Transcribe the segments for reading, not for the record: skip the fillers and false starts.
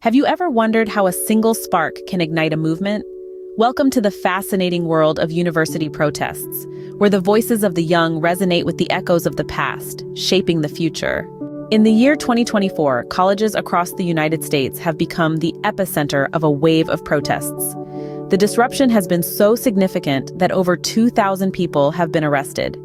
Have you ever wondered how a single spark can ignite a movement? Welcome to the fascinating world of university protests, where the voices of the young resonate with the echoes of the past, shaping the future. In the year 2024, colleges across the United States have become the epicenter of a wave of protests. The disruption has been so significant that over 2,000 people have been arrested.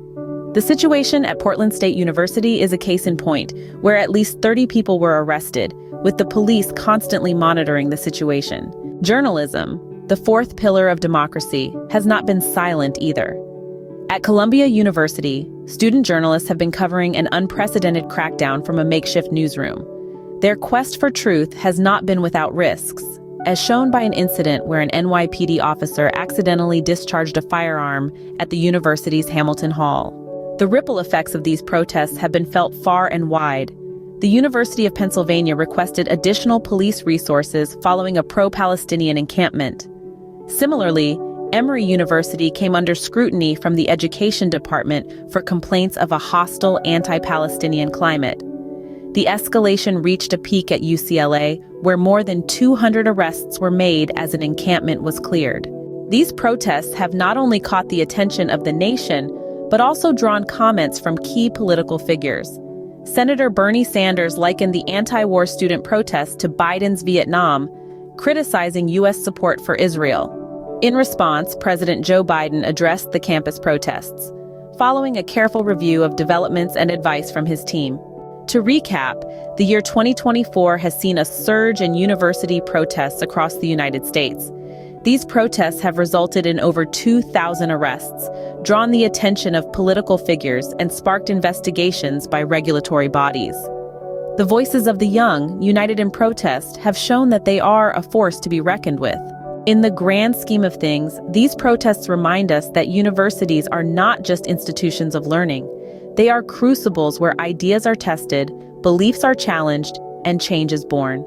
The situation at Portland State University is a case in point, where at least 30 people were arrested, with the police constantly monitoring the situation. Journalism, the fourth pillar of democracy, has not been silent either. At Columbia University, student journalists have been covering an unprecedented crackdown from a makeshift newsroom. Their quest for truth has not been without risks, as shown by an incident where an NYPD officer accidentally discharged a firearm at the university's Hamilton Hall. The ripple effects of these protests have been felt far and wide. The University of Pennsylvania requested additional police resources following a pro-Palestinian encampment. Similarly, Emory University came under scrutiny from the Education Department for complaints of a hostile anti-Palestinian climate. The escalation reached a peak at UCLA, where more than 200 arrests were made as an encampment was cleared. These protests have not only caught the attention of the nation, but also drawn comments from key political figures. Senator Bernie Sanders likened the anti-war student protests to Biden's Vietnam, criticizing U.S. support for Israel. In response, President Joe Biden addressed the campus protests, following a careful review of developments and advice from his team. To recap, the year 2024 has seen a surge in university protests across the United States. These protests have resulted in over 2,000 arrests, drawn the attention of political figures, and sparked investigations by regulatory bodies. The voices of the young, united in protest, have shown that they are a force to be reckoned with. In the grand scheme of things, these protests remind us that universities are not just institutions of learning. They are crucibles where ideas are tested, beliefs are challenged, and change is born.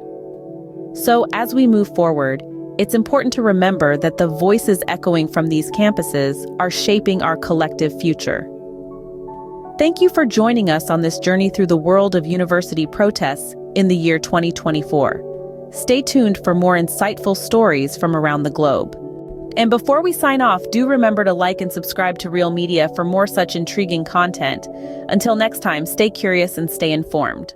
So, as we move forward, it's important to remember that the voices echoing from these campuses are shaping our collective future. Thank you for joining us on this journey through the world of university protests in the year 2024. Stay tuned for more insightful stories from around the globe. And before we sign off, do remember to like and subscribe to Real Media for more such intriguing content. Until next time, stay curious and stay informed.